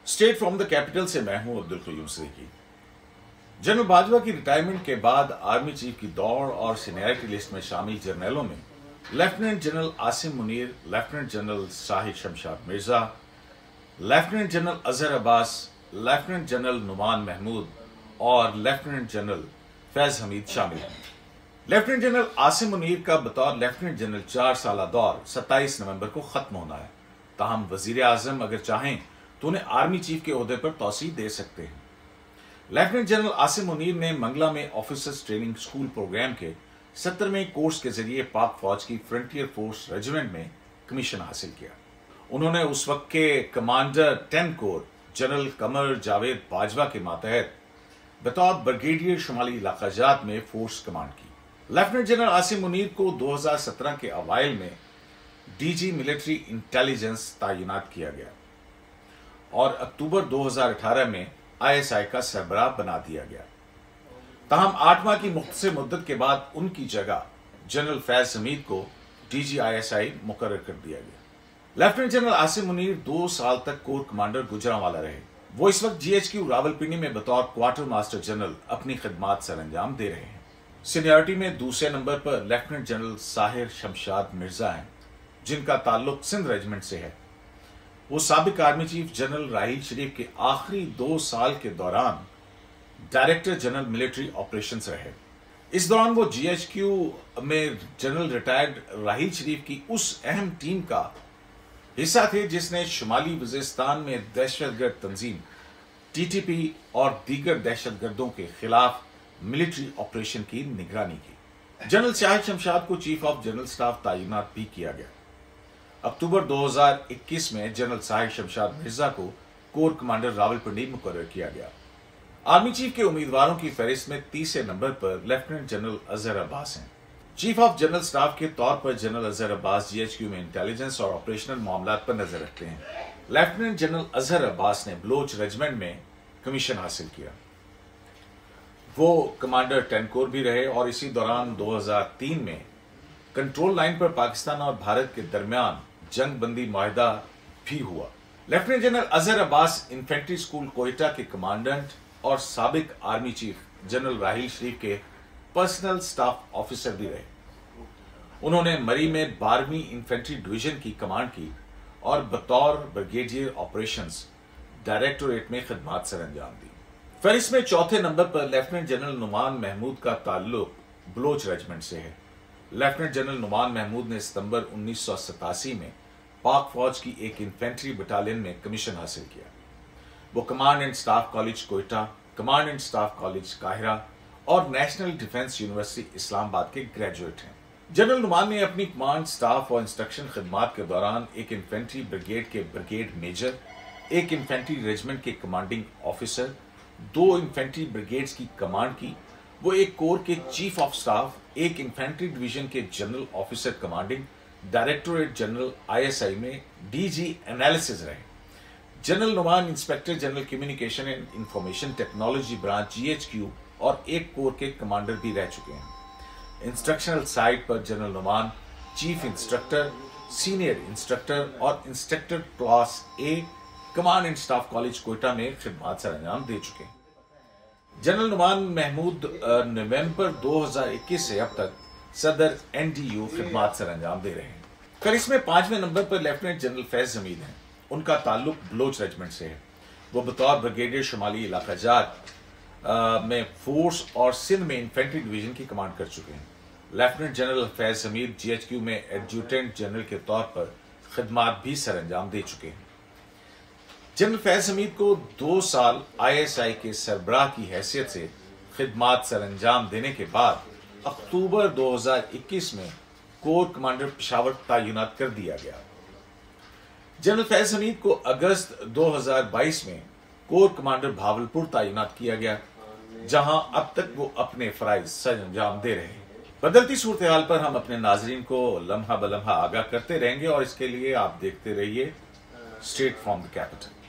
State from the capital से मैं हूं अब्दुल क़य्यूम सिद्दीकी। जनरल बाजवा की रिटायरमेंट के बाद आर्मी चीफ की दौड़ और सीनियरिटी लिस्ट में शामिल जर्नलों में lieutenant general Asim Munir, lieutenant general Sahir Shamshad Mirza, lieutenant general Azhar Abbas, lieutenant general Nauman Mahmood और लेफ्टिनेंट जनरल फैज हमीद शामिल हैं। लेफ्टिनेंट जनरल आसिम मुनीर का बतौर लेफ्टिनेंट जनरल 4 साल दौर 27 नवंबर को खत्म होना है। ताहम वजीर आजम अगर चाहें तो उन्हें आर्मी चीफ के ओहदे पर तौसीह दे सकते हैं। लेफ्टिनेंट जनरल आसिम मुनीर ने मंगला में ऑफिसर्स ट्रेनिंग स्कूल प्रोग्राम के 70वें कोर्स के जरिए पाक फौज की फ्रंटियर फोर्स रेजिमेंट में कमीशन हासिल किया। उन्होंने उस वक्त के commander 10 core general Qamar Javed Bajwa के मातहत बतौर ब्रिगेडियर शुमाली इलाका जात में फोर्स कमांड की। लेफ्टिनेंट जनरल आसिम मुनीर को 2017 के अवाइल में डीजी मिलिट्री इंटेलिजेंस तैनात किया गया और अक्टूबर 2018 में आईएसआई का सरबराह बना दिया गया। ताहम 8 माह की मुख्तसर मुद्दत के बाद उनकी जगह जनरल फैज हमीद को डीजी आईएसआई मुकर्रर कर दिया गया। लेफ्टिनेंट जनरल आसिम मुनीर 2 साल तक कोर कमांडर गुजरांवाला रहे। वो इस वक्त जीएचक्यू रावलपिंडी में बतौर क्वार्टर मास्टर जनरल अपनी खिदमात सर अंजाम दे रहे हैं। सीनियरिटी में दूसरे नंबर पर लेफ्टिनेंट जनरल साहिर शमशाद मिर्जा हैं, जिनका ताल्लुक सिंध रेजिमेंट से है। वो साबिक आर्मी चीफ जनरल राहील शरीफ के आखिरी 2 साल के दौरान डायरेक्टर जनरल मिलिट्री ऑपरेशंस रहे। इस दौरान वो जीएचक्यू में जनरल रिटायर्ड राहील शरीफ की उस अहम टीम का हिस्सा थे जिसने शुमाली वजीरिस्तान में दहशतगर्द तंजीम टीटीपी और दीगर दहशतगर्दों के खिलाफ मिलिट्री ऑपरेशन की निगरानी की। जनरल साहिर शमशाद को चीफ ऑफ जनरल स्टाफ तैनात भी किया गया। अक्टूबर 2021 में जनरल साहिर शमशाद मिर्जा को कोर कमांडर रावलपिंडी मुकर्रर किया गया। आर्मी चीफ के उम्मीदवारों की फहरिस्त में 30 नंबर पर लेफ्टिनेंट जनरल अजहर अब्बास हैं। चीफ ऑफ जनरल स्टाफ के तौर पर जनरल अजहर अब्बास जीएचक्यू में इंटेलिजेंस और ऑपरेशनल मामलात पर नजर रखते हैं। लेफ्टिनेंट जनरल अजहर अब्बास ने बलोच रेजिमेंट में कमीशन हासिल किया। वो कमांडर 10 कोर भी रहे और इसी दौरान 2003 में कंट्रोल लाइन पर पाकिस्तान और भारत के दरमियान जंग बंदी मुआहिदा भी हुआ। Lieutenant general Azhar Abbas infantry school Quetta के कमांडेंट और साबिक आर्मी चीफ जनरल राहील शरीफ के पर्सनल स्टाफ ऑफिसर भी रहे। उन्होंने मरी में 12वीं इन्फेंट्री डिवीजन की कमांड की और बतौर ब्रिगेडियर ऑपरेशंस डायरेक्टोरेट में खिदमात सर अंजाम दी। फहरिस्त में 4थे नंबर पर लेफ्टिनेंट जनरल नुमान महमूद का ताल्लुक बलोच रेजिमेंट से है। लेफ्टिनेंट जनरल नुमान महमूद ने सितंबर 1987 में पाक फौज की एक इन्फेंट्री बटालियन में कमीशन हासिल किया। वो command and staff college Quetta, command and staff college Cairo और नेशनल डिफेंस यूनिवर्सिटी इस्लामाबाद के ग्रेजुएट हैं। जनरल नुमान ने अपनी कमांड, स्टाफ और इंस्ट्रक्शन खिदमात के दौरान एक इन्फेंट्री ब्रिगेड के ब्रिगेड मेजर, एक इन्फेंट्री रेजिमेंट के कमांडिंग ऑफिसर, 2 इन्फेंट्री ब्रिगेड्स की कमांड की। वो एक कोर के चीफ ऑफ स्टाफ, एक इन्फेंट्री डिवीजन के general officer commanding, directorate general ISI में डीजी एनालिसिस रहे। General Numan inspector general communication and information technology branch GHQ और एक कोर के कमांडर भी रह चुके हैं। इंस्ट्रक्शनल साइट पर general Numan chief instructor, senior instructor और instructor class A command and staff college Quetta में खिदमात सर अंजाम दे चुके हैं। जनरल नुमान महमूद नवंबर 2021 से अब तक सदर एनडीयू खिदमात सर अंजाम दे रहे हैं। फिर इसमें 5वें नंबर पर लेफ्टिनेंट जनरल फैज हमीद हैं। उनका ताल्लुक बलोच रेजिमेंट से है। वो बतौर ब्रिगेडियर शुमाली इलाका जात में फोर्स और सिंध में इन्फेंट्री डिवीजन की कमांड कर चुके हैं। Lieutenant general Faiz Hamid GHQ में एडजुटेंट जनरल के तौर पर खिदमात भी सर अंजाम दे चुके हैं। जनरल फैज हमीद को 2 साल आईएसआई के सरबराह की हैसियत से खिदमात सर अंजाम देने के बाद अक्टूबर 2021 में कोर कमांडर पेशावर तैनात कर दिया गया। जनरल फैज हमीद को अगस्त 2022 में कोर कमांडर भावलपुर तैनात किया गया, जहां अब तक वो अपने फराइज सर अंजाम दे रहे हैं। बदलती सूरत हाल पर हम अपने नाजरीन को लम्हा ब लम्हा आगाह करते रहेंगे और इसके लिए आप देखते रहिए स्ट्रेट फ्रॉम द कैपिटल।